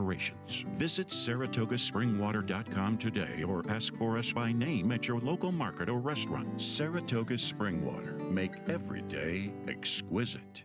operations. Visit SaratogaSpringwater.com today or ask for us by name at your local market or restaurant. Saratoga Spring Water. Make every day exquisite.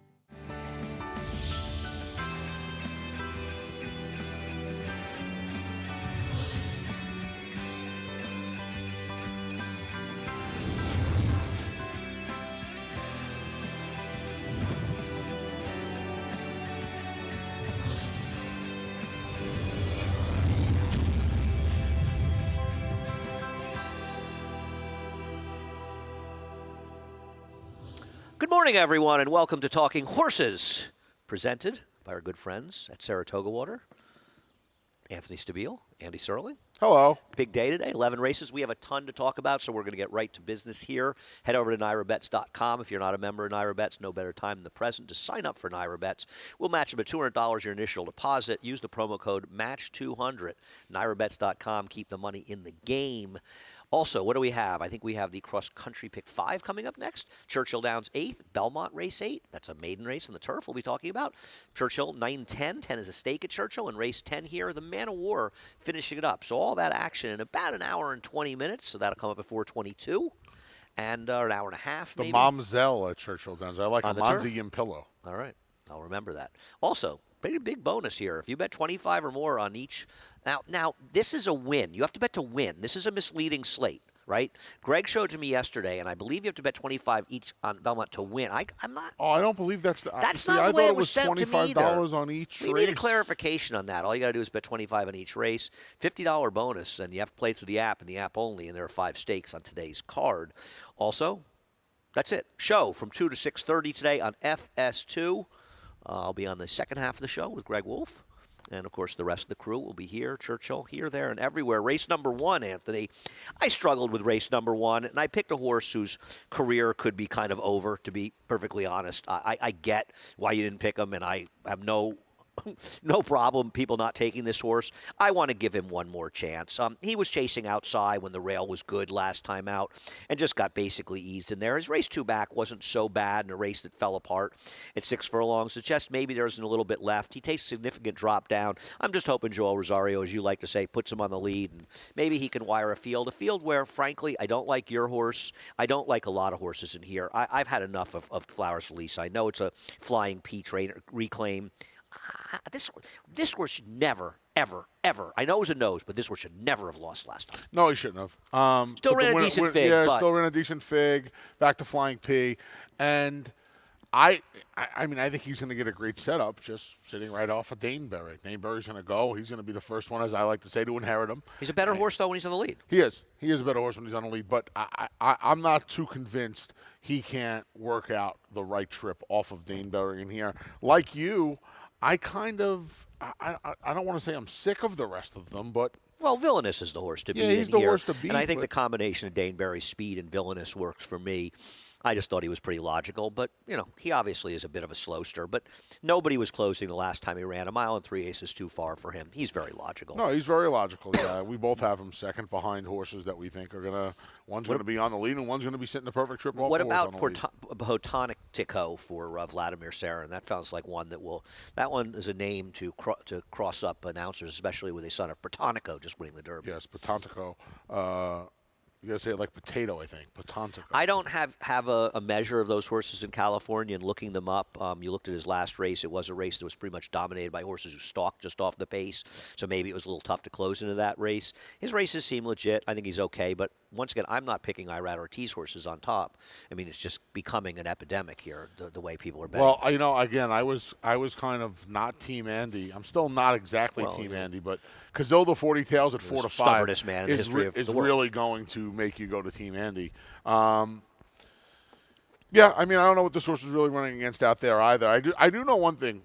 Good morning, everyone, and welcome to Talking Horses, presented by our good friends at Saratoga Water. Anthony Stabile, Andy Serling. Hello. Big day today, 11 races. We have a ton to talk about, so we're going to get right to business here. Head over to NYRABets.com. If you're not a member of NYRABets, no better time than the present to sign up for NYRABets. We'll match them at $200 your initial deposit. Use the promo code MATCH200. NYRABets.com. Keep the money in the game. Also, what do we have? I think we have the Cross Country Pick 5 coming up next. Churchill Downs 8th, Belmont Race 8. That's a maiden race on the turf we'll be talking about. Churchill 9-10. 10 is a stake at Churchill. And race 10 here, the Man of War finishing it up. So all that action in about an hour and 20 minutes. So that'll come up at 4:22. And an hour and a half, maybe. The Momzell at Churchill Downs. I like On a the turf? Monzi and Pillow. All right. I'll remember that. Also, pretty big bonus here. If you bet 25 or more on each. Now, this is a win. You have to bet to win. This is a misleading slate. Right? Greg showed to me yesterday, and I believe you have to bet 25 each on Belmont to win. I'm not. Oh, I don't believe that's the. That's see, not I the way thought it was sent to me either. $25 on each We race. need a clarification on that. All you got to do is bet 25 on each race. $50 bonus, and you have to play through the app and the app only, and there are 5 stakes on today's card. Also, that's it. Show from 2 to 6:30 today on FS2. I'll be on the second half of the show with Greg Wolf. And, of course, the rest of the crew will be here, Churchill, here, there, and everywhere. Race number 1, Anthony. I struggled with race number 1, and I picked a horse whose career could be kind of over, to be perfectly honest. I get why you didn't pick him, and I have no problem people not taking this horse. I want to give him one more chance. He was chasing outside when the rail was good last time out and just got basically eased in there. His race 2 back wasn't so bad in a race that fell apart at 6 furlongs. It's just maybe there's a little bit left. He takes a significant drop down. I'm just hoping Joel Rosario, as you like to say, puts him on the lead, and maybe he can wire a field where, frankly, I don't like your horse. I don't like a lot of horses in here. I've had enough of Flowers Felice. I know it's a Flying P trainer reclaim. This horse should never, ever, ever. I know it was a nose, but this horse should never have lost last time. No, he shouldn't have. Still ran a decent fig. Yeah, still ran a decent fig. Back to Flying P. And I mean, I think he's going to get a great setup just sitting right off of Daneberry. Daneberry's going to go. He's going to be the first one, as I like to say, to inherit him. He's a better horse, though, when he's on the lead. He is. He is a better horse when he's on the lead. But I'm not too convinced he can't work out the right trip off of Daneberry in here. Like you, I kind of I don't want to say I'm sick of the rest of them, but well, Villainous is the horse to beat. Yeah, he's the horse to beat. And I think the combination of Daneberry's speed and Villainous works for me. I just thought he was pretty logical, but, you know, he obviously is a bit of a slowster. But nobody was closing the last time he ran. 1 mile and 3/8 is too far for him. He's very logical. No, he's very logical, yeah. We both have him second behind horses that we think are going to – one's going to be on the lead and one's going to be sitting the perfect trip off. What about Botanico for Vladimir Sarin? That sounds like one that will – that one is a name to cross up announcers, especially with a son of Botanico just winning the Derby. Yes, Botanico. You got to say it like potato, I think. Potantico. I don't have a measure of those horses in California and looking them up. You looked at his last race. It was a race that was pretty much dominated by horses who stalked just off the pace. So maybe it was a little tough to close into that race. His races seem legit. I think he's okay. But once again, I'm not picking Irad Ortiz horses on top. I mean, it's just becoming an epidemic here, the way people are betting. Well, you know, again, I was kind of not Team Andy. I'm still not exactly Team Andy, but Cazilda 40 Tails at 4 to 5 stubbornest man in the history of the world. Really going to make you go to Team Andy. Yeah, I mean, I don't know what this horse is really running against out there either. I do know one thing.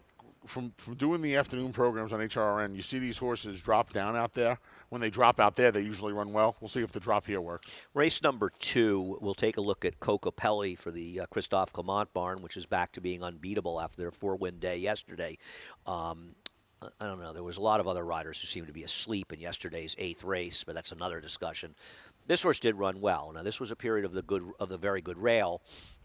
From doing the afternoon programs on HRN, you see these horses drop down out there. When they drop out there, they usually run well. We'll see if the drop here works. Race number 2, we'll take a look at Cocopelli for the Christophe Clement barn, which is back to being unbeatable after their 4-win day yesterday. I don't know. There was a lot of other riders who seemed to be asleep in yesterday's 8th race, but that's another discussion. This horse did run well. Now, this was a period of the very good rail,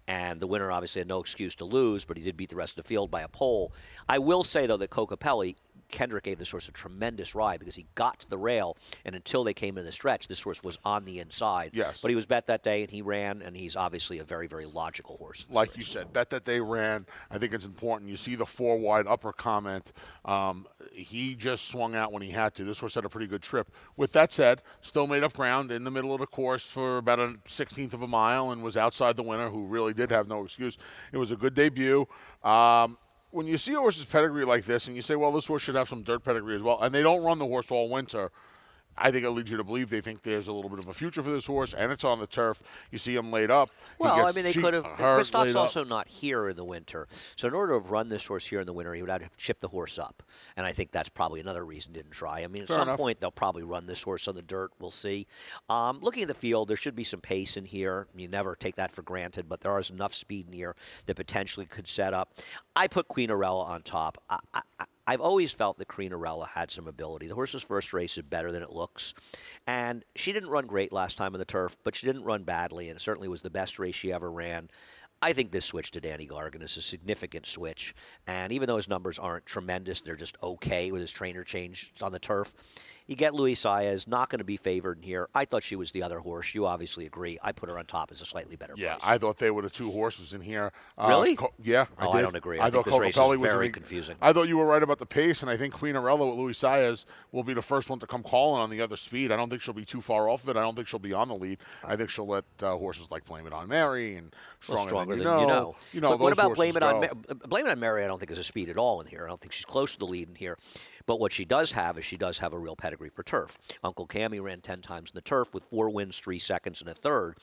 and the winner obviously had no excuse to lose, but he did beat the rest of the field by a pole. I will say, though, that Cocopelli Kendrick gave this horse a tremendous ride because he got to the rail, and until they came in the stretch, this horse was on the inside. Yes. But he was bet that day, and he ran, and he's obviously a very, very logical horse. Like you said, bet that they ran. I think it's important. You see the 4 wide upper comment. He just swung out when he had to. This horse had a pretty good trip. With that said, still made up ground in the middle of the course for about a 16th of a mile and was outside the winner, who really did have no excuse. It was a good debut. When you see a horse's pedigree like this and you say, well, this horse should have some dirt pedigree as well, and they don't run the horse all winter, I think it leads you to believe they think there's a little bit of a future for this horse, and it's on the turf. You see him laid up. Well, I mean, they could have. Christoph's also not here in the winter. So in order to run this horse here in the winter, he would have to chip the horse up. And I think that's probably another reason he didn't try. I mean, at some point, they'll probably run this horse on the dirt. We'll see. Looking at the field, there should be some pace in here. You never take that for granted, but there is enough speed in here that potentially could set up. I put Queenarella on top. I've always felt that Queenarella had some ability. The horse's first race is better than it looks. And she didn't run great last time on the turf, but she didn't run badly, and it certainly was the best race she ever ran. I think this switch to Danny Gargan is a significant switch. And even though his numbers aren't tremendous, they're just okay with his trainer change on the turf. You get Luis Saez, not going to be favored in here. I thought she was the other horse. You obviously agree. I put her on top as a slightly better price. I thought they were the 2 horses in here. Really? Yeah, I did. don't agree. I think this race is very confusing. I thought you were right about the pace, and I think Queenarella with Luis Saez will be the first one to come calling on the other speed. I don't think she'll be too far off of it. I don't think she'll be on the lead. I think she'll let horses like Blame It On Mary and Stronger Than You Know. But what about Blame It On Mary? I don't think is a speed at all in here. I don't think she's close to the lead in here. But what she does have is she does have a real pedigree for turf. Uncle Cammy ran 10 times in the turf with 4 wins, 3 seconds, and a third.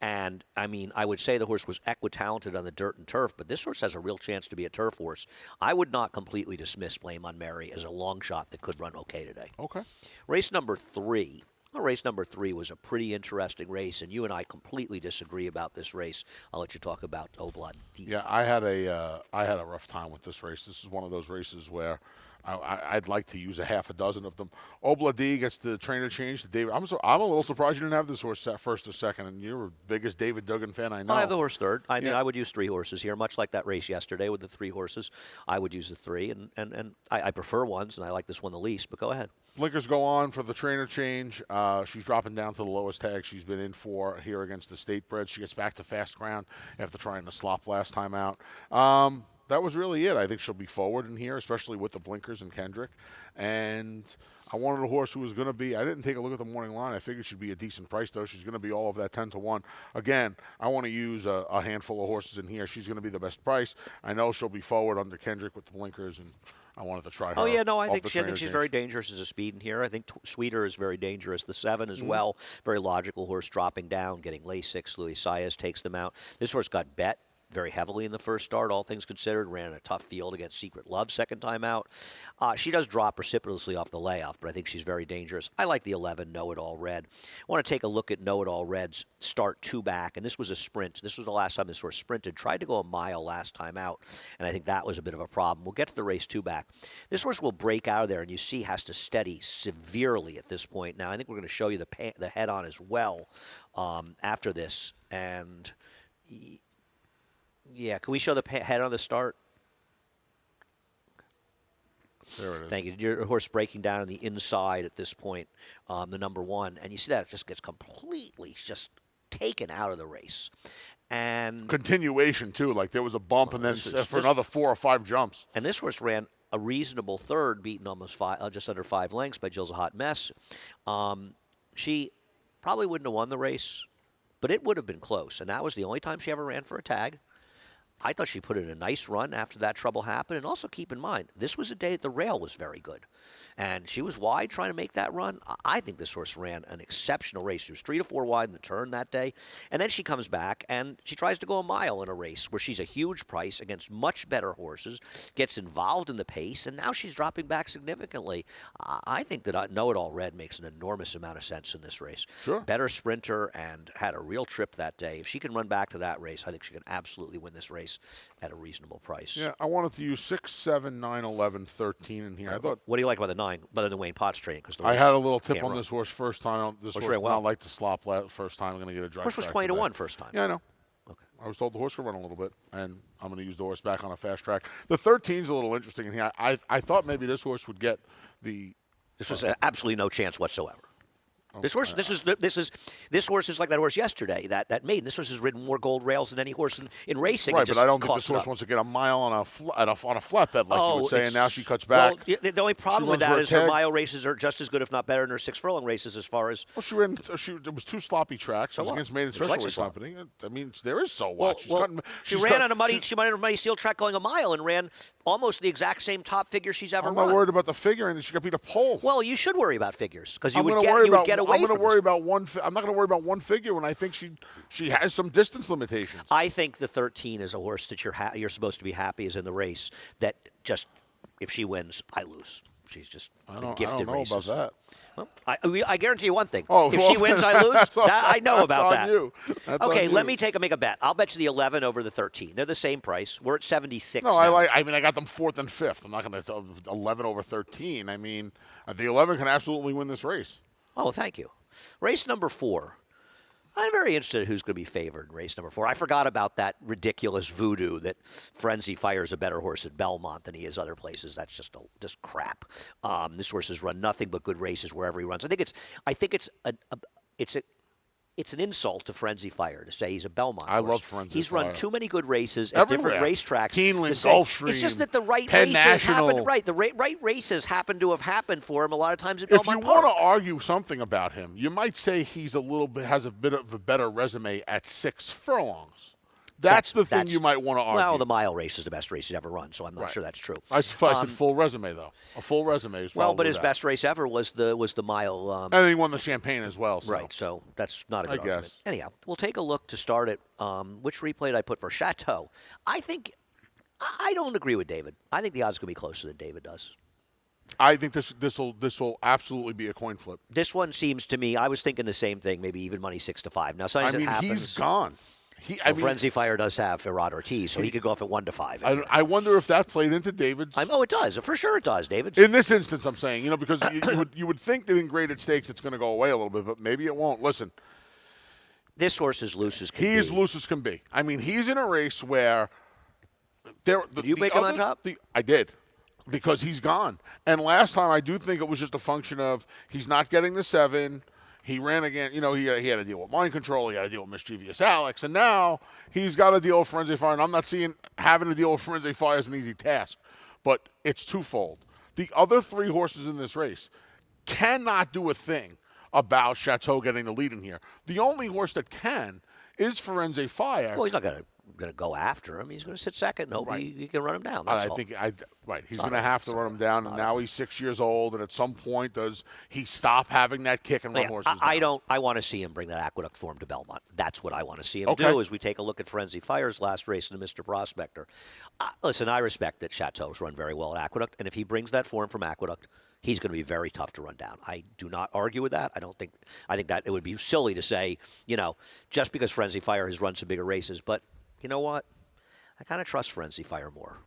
And, I mean, I would say the horse was equitalented on the dirt and turf, but this horse has a real chance to be a turf horse. I would not completely dismiss Blame On Mary as a long shot that could run okay today. Okay. Race number 3. Well, race number 3 was a pretty interesting race, and you and I completely disagree about this race. I'll let you talk about Oblad. Yeah, I had a rough time with this race. This is one of those races where I'd like to use a half a dozen of them. Obladi gets the trainer change to David. I'm a little surprised you didn't have this horse set first or second, and you're the biggest David Duggan fan I know. I have the horse third. I mean, I would use 3 horses here, much like that race yesterday with the 3 horses. I would use the 3, and I prefer ones, and I like this one the least, but go ahead. Blinkers go on for the trainer change. She's dropping down to the lowest tag she's been in for here against the State Bred. She gets back to fast ground after trying to slop last time out. That was really it. I think she'll be forward in here, especially with the blinkers and Kendrick. And I wanted a horse who was going to be, I didn't take a look at the morning line. I figured she'd be a decent price, though. She's going to be all of that 10-1. Again, I want to use a handful of horses in here. She's going to be the best price. I know she'll be forward under Kendrick with the blinkers, and I wanted to try her. Oh, yeah, no, I think she's very dangerous as a speed in here. I think Sweeter is very dangerous. The 7 as well, very logical horse dropping down, getting Lasix. Luis Saez takes them out. This horse got bet very heavily in the first start, all things considered. Ran a tough field against Secret Love second time out. She does drop precipitously off the layoff, but I think she's very dangerous. I like the 11, Know It All Red. I want to take a look at Know It All Red's start 2 back, and this was a sprint. This was the last time this horse sprinted. Tried to go a mile last time out, and I think that was a bit of a problem. We'll get to the race 2 back. This horse will break out of there, and you see has to steady severely at this point. Now, I think we're going to show you the head on as well after this, and yeah, can we show the head on the start? There it is. Thank you. Your horse breaking down on the inside at this point, the number 1. And you see that it just gets completely just taken out of the race. And continuation, too. Like there was a bump and then for another 4 or 5 jumps. And this horse ran a reasonable third, beaten almost just under 5 lengths by Jill's a Hot Mess. She probably wouldn't have won the race, but it would have been close. And that was the only time she ever ran for a tag. I thought she put in a nice run after that trouble happened. And also keep in mind, this was a day that the rail was very good. And she was wide trying to make that run. I think this horse ran an exceptional race. She was 3 to 4 wide in the turn that day. And then she comes back and she tries to go a mile in a race where she's a huge price against much better horses, gets involved in the pace, and now she's dropping back significantly. I think that Know It All Red makes an enormous amount of sense in this race. Sure. Better sprinter and had a real trip that day. If she can run back to that race, I think she can absolutely win this race at a reasonable price. Yeah, I wanted to use 6, 7, 9, 11, 13 in here. I thought. What do you like about the 9, better than Wayne Potts training? I had a little tip on this horse first time. This horse ran well. not like to slop first time. I'm going to get a drive. Horse was 20 to 1 first time. Yeah, I know. Okay. I was told the horse could run a little bit, and I'm going to use the horse back on a fast track. The 13's a little interesting in here. I thought maybe this horse would get the. This was absolutely no chance whatsoever. This horse is like that horse yesterday, that maiden. This horse has ridden more gold rails than any horse in racing. Right, but I don't think this horse wants to get a mile on a flatbed like you would say, and now she cuts back. Well, the only problem with that is her mile races are just as good, if not better, than her 6 furlong races as far as. Well, it was 2 sloppy tracks. So it was against Maiden Specialty Company. I mean, there is so what. She ran on a muddy seal track going a mile and ran almost the exact same top figure she's ever run. I'm not worried about the figure, and she got beat a pole. Well, you should worry about figures because you would get away. I'm going to worry about one. I'm not going to worry about one figure when I think she has some distance limitations. I think the 13 is a horse that you're supposed to be happy is in the race. That just if she wins, I lose. She's just gifted. I don't know races. about that. Well, I guarantee you one thing. Oh, if she wins, I lose. I know about that. that. That's okay, on let you. me make a bet. I'll bet you the 11 over the 13. They're the same price. We're at 76. No, now. I got them 4th and 5th. I'm not going to 11 over 13. I mean, the 11 can absolutely win this race. Oh, thank you. Race number 4. I'm very interested in who's going to be favored in race number 4. I forgot about that ridiculous voodoo that Frenzy Fire's a better horse at Belmont than he is other places. That's just crap. This horse has run nothing but good races wherever he runs. I think it's an insult to Frenzy Fire to say he's a Belmont horse. I love Frenzy Fire. He's run too many good races at different racetracks. Keeneland, Gulfstream, it's just that the right Penn races National. happen. Right, the right races happen to have happened for him a lot of times at Belmont If you Park. want to argue something about him, you might say he's has a bit of a better resume at 6 furlongs. That's the thing you might want to argue. Well, the mile race is the best race he's ever run, so I'm not sure that's true. I said full resume, though. A full resume is well, but his best race ever was the mile. And he won the Champagne as well. So. Right, so that's not a good argument. Guess. Anyhow, we'll take a look to start it. Which replay did I put for Chateau? I don't agree with David. I think the odds could be closer than David does. I think this will absolutely be a coin flip. This one seems to me. I was thinking the same thing. Maybe even money 6-5. Now, sometimes it happens. He's gone. Frenzy Fire does have Irad Ortiz, so he could go off at 1-5. I wonder if that played into David's. It does. For sure, it does, David. In this instance, I'm saying, because you would think that in graded stakes it's going to go away a little bit, but maybe it won't. Listen, this horse is loose as can be. He is loose as can be. I mean, he's in a race where did you make him on top? I did. Because he's gone. And last time, I do think it was just a function of he's not getting the 7. He ran again. He had to deal with mind control. He had to deal with Mischievous Alex. And now he's got to deal with Frenzy Fire. And I'm not seeing having to deal with Frenzy Fire as an easy task. But it's twofold. The other 3 horses in this race cannot do a thing about Chateau getting the lead in here. The only horse that can is Frenzy Fire. Well, he's not going to go after him. He's going to sit second and hope he can run him down. That's all. He's going to have to run him down, and now he's 6 years old. And at some point, does he stop having that kick and run horses down? I want to see him bring that Aqueduct form to Belmont. That's what I want to see him do. As we take a look at Frenzy Fire's last race in the Mr. Prospector. Listen, I respect that Chateau's run very well at Aqueduct, and if he brings that form from Aqueduct, he's going to be very tough to run down. I do not argue with that. I think that it would be silly to say, just because Frenzy Fire has run some bigger races, but. You know what? I kind of trust Frenzy Fire more.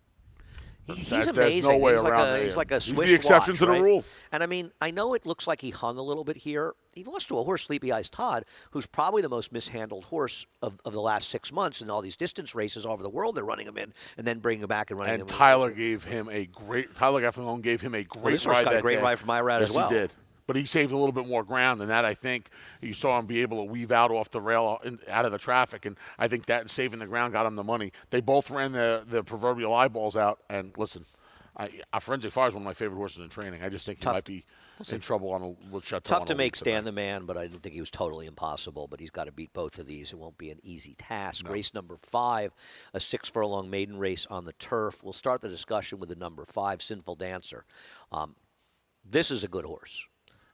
He's amazing. There's no way around it. He's like a Swiss He's the exception watch, to the right? rule. And I know it looks like he hung a little bit here. He lost to a horse, Sleepy Eyes Todd, who's probably the most mishandled horse of the last 6 months in all these distance races all over the world. They're running him in and then bringing him back and running him in. And Tyler Gaffalone gave him a great this horse ride got that a great day. ride from Irad as well. Yes, he did. But he saved a little bit more ground than that. I think you saw him be able to weave out off the rail out of the traffic, and I think that saving the ground got him the money. They both ran the proverbial eyeballs out. And listen, Frenzy Fire is one of my favorite horses in training. I just think he might be in trouble with Chateau. Tough to make Stan the man, but I don't think he was totally impossible. But he's got to beat both of these. It won't be an easy task. No. Race number 5, a 6-furlong maiden race on the turf. We'll start the discussion with the number 5, Sinful Dancer. This is a good horse.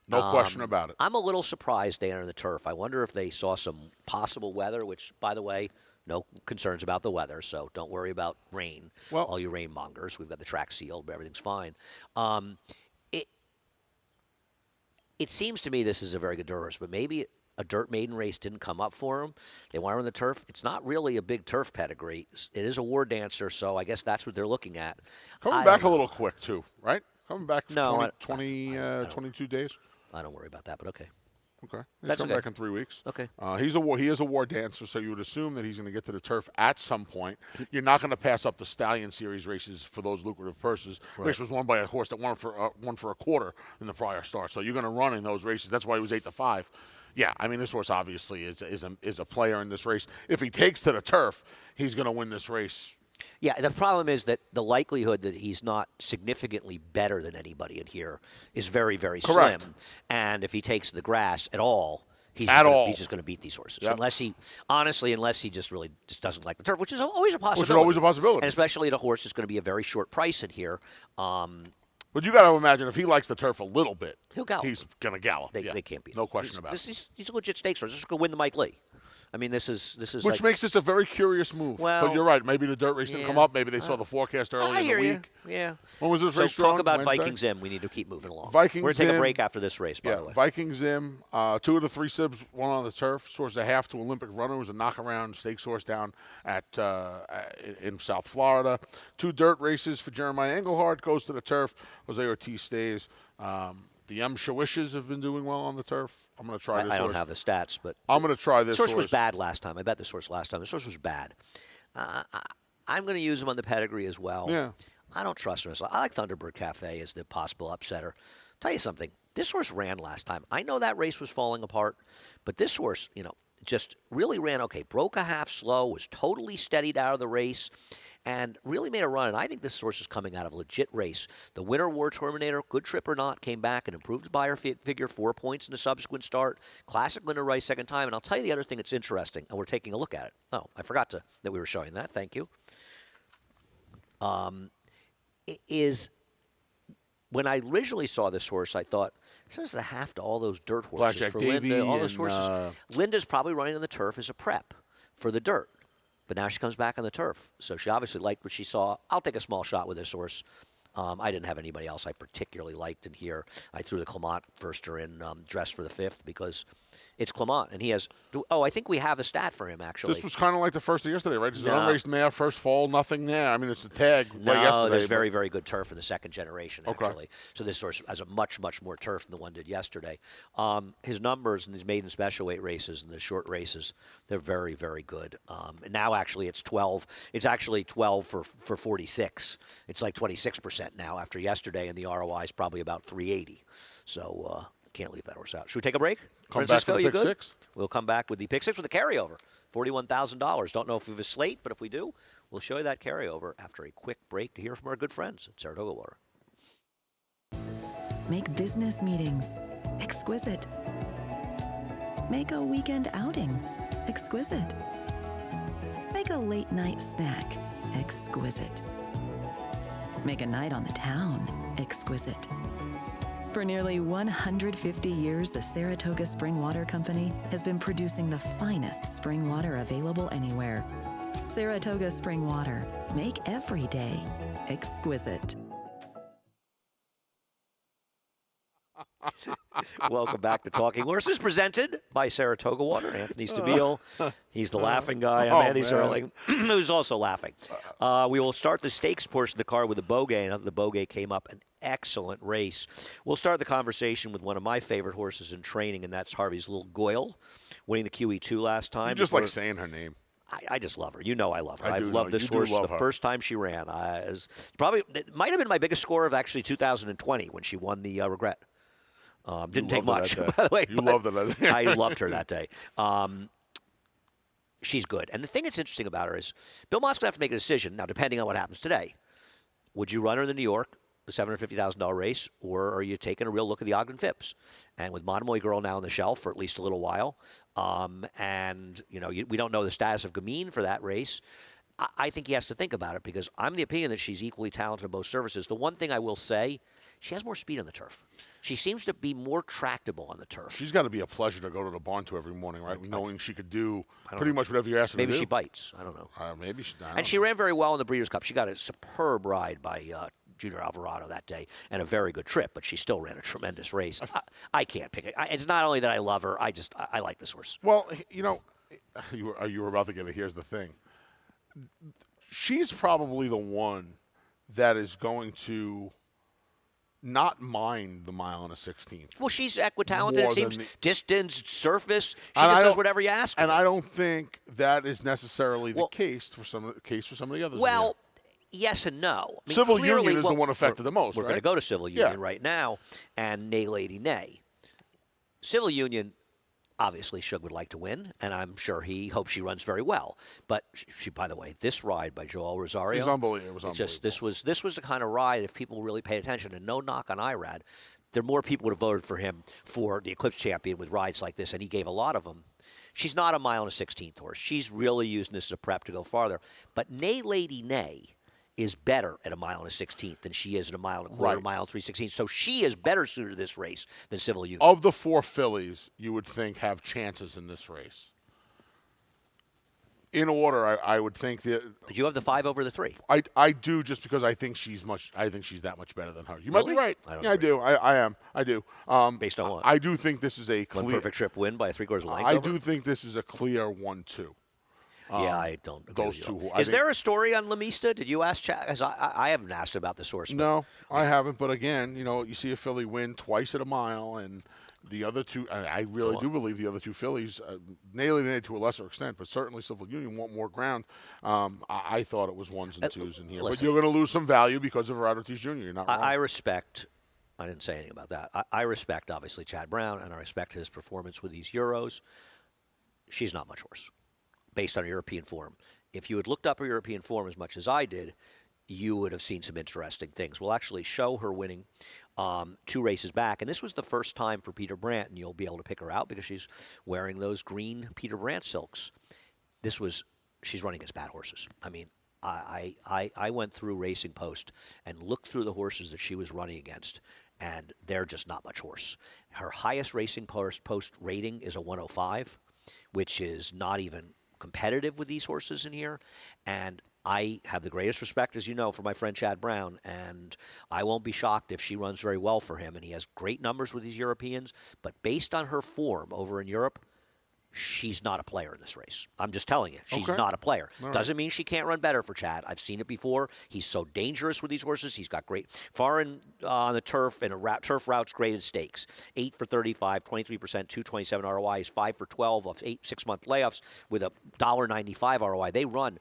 No question about it. I'm a little surprised they entered the turf. I wonder if they saw some possible weather, which, by the way, no concerns about the weather, so don't worry about rain. Well, all you rain mongers. We've got the track sealed, but everything's fine. It seems to me this is a very good horse, but maybe a dirt maiden race didn't come up for him. They want to run the turf. It's not really a big turf pedigree. It is a war dancer, so I guess that's what they're looking at. Coming back a little quick, too, right? Coming back for 22 days. I don't worry about that, but okay. Okay. He's That's coming okay. back in 3 weeks. Okay. He is a war dancer, so you would assume that he's going to get to the turf at some point. You're not going to pass up the Stallion Series races for those lucrative purses. Right. Race was won by a horse that won for a quarter in the prior start. So you're going to run in those races. That's why he was 8-5. Yeah, I mean, this horse obviously is a player in this race. If he takes to the turf, he's going to win this race. Yeah, the problem is that the likelihood that he's not significantly better than anybody in here is very, very Correct. slim. And if he takes the grass at all, he's just going to beat these horses. Yep. Unless he just really just doesn't like the turf, which is always a possibility. Which is always a possibility. And especially at a horse that's going to be a very short price in here. But you got to imagine if he likes the turf a little bit, He'll gallop. He's going to gallop. They can't beat him. No question about it. He's a legit stakes horse. This is going to win the Mike Lee. I mean, this is Which like, makes this a very curious move. Well, but you're right. Maybe the dirt race didn't come up. Maybe they saw the forecast earlier I in hear the you. week. Yeah. When was this So race talk drawn? about Wednesday? Viking Zim. We need to keep moving along. Viking We're going to take a Zim- break after this race, by Yeah, the way. Viking Zim. 2 of the 3 sibs won on the turf. Source a half to Olympic Runner. It was a knockaround stakes horse down in South Florida. 2 dirt races for Jeremiah Engelhardt. Goes to the turf. Jose Ortiz stays. The M. Shawishes have been doing well on the turf. I'm going to try this I don't horse. have the stats, but I'm going to try this this horse horse. was bad last time. I bet this horse last time. This horse was bad. I'm going to use him on the pedigree as well. Yeah. I don't trust him. I like Thunderbird Cafe as the possible upsetter. Tell you something. This horse ran last time. I know that race was falling apart, but this horse, just really ran okay. Broke a half slow, was totally steadied out of the race, and really made a run. And I think this horse is coming out of a legit race. The winner, War Terminator, good trip or not, came back and improved by her figure, 4 points in the subsequent start. Classic Linda Rice second time. And I'll tell you the other thing that's interesting, and we're taking a look at it. Oh, I forgot that we were showing that. Thank you. Is when I originally saw this horse, I thought, this is a half to all those dirt horses Blackjack for Davy Linda. All those and, horses. Linda's probably running on the turf as a prep for the dirt. But now she comes back on the turf. So she obviously liked what she saw. I'll take a small shot with this horse. I didn't have anybody else I particularly liked in here. I threw the Clement Verster in dressed for the 5th because it's Clement. And he has I think we have a stat for him, actually. This was kind of like the first of yesterday, right? It's an No. unraced mare, first fall, nothing there. I mean, it's a tag. No, like yesterday, there's but- very, very good turf in the second generation, Okay. actually. So this horse has a much, much more turf than the one did yesterday. His numbers in his maiden special weight races and the short races, they're very, very good. And now, actually, it's 12. It's actually 12 for 46. It's like 26% now after yesterday, and the ROI is probably about 380. So can't leave that horse out. Should we take a break? Come back Francisco, for the you pick good? 6? We'll come back with the pick 6 with a carryover. $41,000. Don't know if we have a slate, but if we do, we'll show you that carryover after a quick break to hear from our good friends at Saratoga Water. Make business meetings exquisite. Make a weekend outing exquisite. Make a late night snack exquisite. Make a night on the town exquisite. For nearly 150 years, the Saratoga Spring Water Company has been producing the finest spring water available anywhere. Saratoga Spring Water. Make every day exquisite. Welcome back to Talking Horses, presented by Saratoga Water. Anthony Stabile, he's the laughing guy. I'm Andy man. Serling, who's also laughing. We will start the stakes portion of the card with the Bogey, and the Bogey came up an excellent race. We'll start the conversation with one of my favorite horses in training, and that's Harvey's Little Goyle, winning the QE2 last time. You just like saying her name. I just love her. You know I love her. I do I've know. loved this You do horse love the her. first time she ran. It might have been my biggest score of actually 2020 when she won the Regret. Didn't take loved much, her that by the way. You but loved her that day. I loved her that day. She's good. And the thing that's interesting about her is Bill Mott's going to have to make a decision, now, depending on what happens today. Would you run her in the New York, the $750,000 race, or are you taking a real look at the Ogden Phipps? And with Monomoy Girl now on the shelf for at least a little while, and we don't know the status of Gamine for that race, I think he has to think about it because I'm the opinion that she's equally talented in both surfaces. The one thing I will say, she has more speed on the turf. She seems to be more tractable on the turf. She's got to be a pleasure to go to the barn to every morning, right? Knowing she could do pretty much whatever you ask her to do. Maybe she bites. I don't know. Maybe she. And she ran very well in the Breeders' Cup. She got a superb ride by Junior Alvarado that day and a very good trip, but she still ran a tremendous race. I can't pick it. It's not only that I love her, I like this horse. Well, you were about to get it. Here's the thing. She's probably the one that is going to not mind the mile and a 16th. Well, she's equitalented. It More seems than distance, surface. She And just I does don't- whatever you ask her. And I don't think that is necessarily Well- the case for some of the others. Well, yes and no. I mean, Civil clearly, Union is the one affected the most, We're right? going to go to Civil Yeah. Union right now, and Nay Lady Nay. Civil Union, obviously, Shug would like to win, and I'm sure he hopes she runs very well. But she, by the way, this ride by Joel Rosario, It was unbelievable. It was it's just unbelievable. this was the kind of ride, if people really paid attention, and no knock on Irad, there more people would have voted for him for the Eclipse champion with rides like this, and he gave a lot of them. She's not a mile and a 16th horse. She's really using this as a prep to go farther. But Nay Lady Nay is better at a mile and a 16th than she is at a mile and a quarter, Right. mile and 3/16. So she is better suited to this race than Civil Union. Of the 4 fillies, you would think have chances in this race. In order, I would think that But you have the 5 over the 3. I do, just because I think she's that much better than her. You might be Really? right. I don't Yeah, I agree. do. I do. Based on what? I do think this is a One clear. perfect trip win by a 3/4 length. I over? do think this is a clear 1-2. Yeah, I don't agree those with you. two, I Is think- there a story on Lamista? Did you ask Chad? 'Cause I haven't asked about this horse. but- No, I haven't. But again, you see a filly win twice at a mile, and the other two. I really do believe the other two fillies, Nay to a lesser extent, but certainly Civil Union want more ground. I thought it was 1s and 2s in here, but listen. you're going to lose some value because of Gerardo Ortiz Jr. You're not wrong. I respect. I didn't say anything about that. I respect, obviously, Chad Brown, and I respect his performance with these Euros. She's not much worse, based on her European form. If you had looked up her European form as much as I did, you would have seen some interesting things. We'll actually show her winning 2 races back, and this was the first time for Peter Brandt, and you'll be able to pick her out because she's wearing those green Peter Brandt silks. She's running against bad horses. I mean, I went through Racing Post and looked through the horses that she was running against, and they're just not much horse. Her highest Racing Post rating is a 105, which is not even competitive with these horses in here. And I have the greatest respect, as you know, for my friend Chad Brown, and I won't be shocked if she runs very well for him. And he has great numbers with these Europeans, but based on her form over in Europe, she's not a player in this race. I'm just telling you, she's Okay. not a player. All right. Doesn't mean she can't run better for Chad. I've seen it before. He's so dangerous with these horses. He's got great foreign on the turf and turf routes graded stakes. 8 for 35, 23%, 227 ROI. He's 5 for 12 off 8 6-month layoffs with a $1.95 ROI. They run.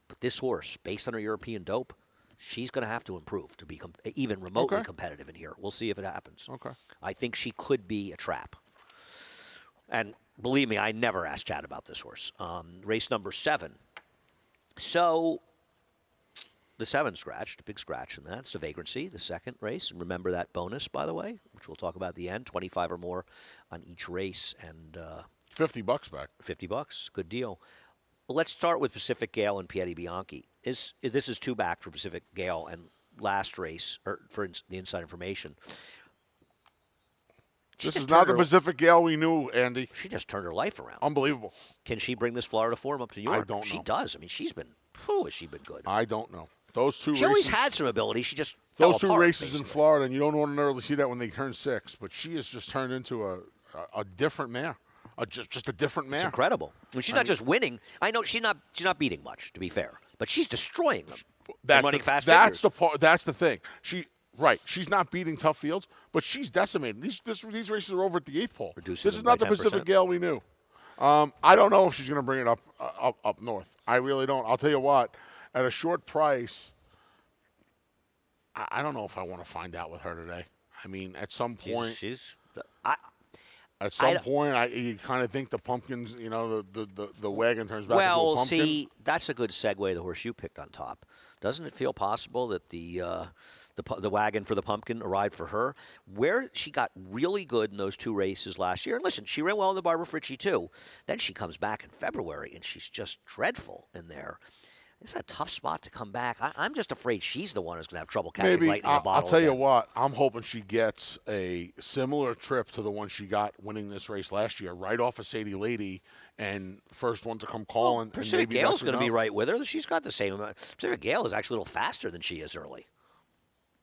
But this horse, based on her European dope, she's going to have to improve to be even remotely Okay. competitive in here. We'll see if it happens. Okay. I think she could be a trap. And believe me, I never asked Chad about this horse. Race number 7. So the 7 scratched, big scratch in that. It's the Vagrancy, the second race. And remember that bonus, by the way, which we'll talk about at the end, 25 or more on each race and $50 back. $50. Good deal. Let's start with Pacific Gale and Piedi Bianchi. This is 2 back for Pacific Gale and last race, or for the inside information. She This just is not the turned her- Pacific Gale we knew, Andy. She just turned her life around. Unbelievable. Can she bring this Florida form up to New York? don't She know. does. I mean, she's been. Whew, has she been good? I don't know. Those two She races. always had some ability. She just fell Those 2 apart, races in basically. Florida, and you don't ordinarily see that when they turn 6, but she has just turned into a different mare, just a different It's mare. incredible. I mean, she's not just winning. I know she's not beating much, to be fair, but she's destroying them. and running fast That's figures. the part. That's the thing. She's not beating tough fields, but she's decimating. These races are over at the 8th pole. Reducing This them is not by the Pacific 10%. Gale we knew. I don't know if she's going to bring it up north. I really don't. I'll tell you what. At a short price, I don't know if I want to find out with her today. I mean, at some point, She's you kind of think the pumpkins, the wagon turns back into a well. pumpkin. See, that's a good segue. The horse you picked on top. Doesn't it feel possible that the wagon for the pumpkin arrived for her? Where she got really good in those 2 races last year. And listen, she ran well in the Barbara Fritchie too. Then she comes back in February and she's just dreadful in there. It's a tough spot to come back. I'm just afraid she's the one who's going to have trouble catching Maybe lightning in a I'll bottle. tell you again. what. I'm hoping she gets a similar trip to the one she got winning this race last year, right off of Sadie Lady, and first one to come calling. and Pacific maybe Gale's that's going to be enough. right with her. She's got the same amount. Pacific Gale is actually a little faster than she is early.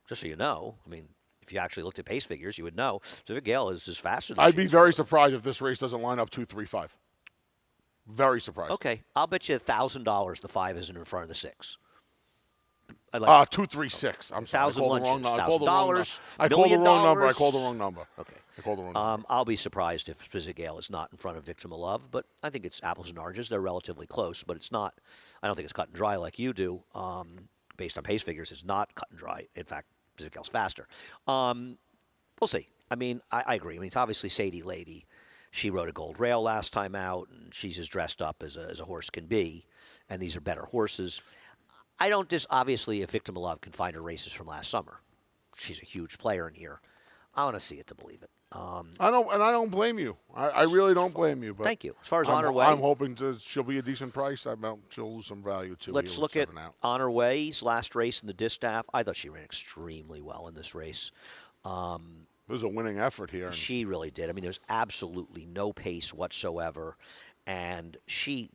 Just so you know. I mean, if you actually looked at pace figures, you would know. Pacific Gale is just faster than I'd she be is very early. surprised if this race doesn't line up 2-3-5. Very surprised. Okay, I'll bet you $1,000 the 5 isn't in front of the 6. I'd like 236. I'm sorry. I $1,000 called the wrong lunches, number. I called the wrong number. $1,000, I called the $1 wrong number. I million. called the wrong number. Okay. I called the wrong number. I'll be surprised if Spizigale is not in front of Victor Malove, but I think it's apples and oranges. They're relatively close, but it's not. I don't think it's cut and dry like you do. Based on pace figures, it's not cut and dry. In fact, Spizigale's faster. We'll see. I mean, I agree. I mean, it's obviously Sadie Lady. She rode a gold rail last time out, and she's as dressed up as a horse can be, and these are better horses. I don't obviously, if Victor Malove can find her races from last summer, she's a huge player in here. I want to see it to believe it. I don't blame you. I really don't blame you. But thank you. As far as I'm, Honor Way, I'm hoping she'll be a decent price. She'll lose some value too. Let's look at Honor Way's last race in the distaff. I thought she ran extremely well in this race. There's a winning effort here. She really did. I mean, there's absolutely no pace whatsoever. And she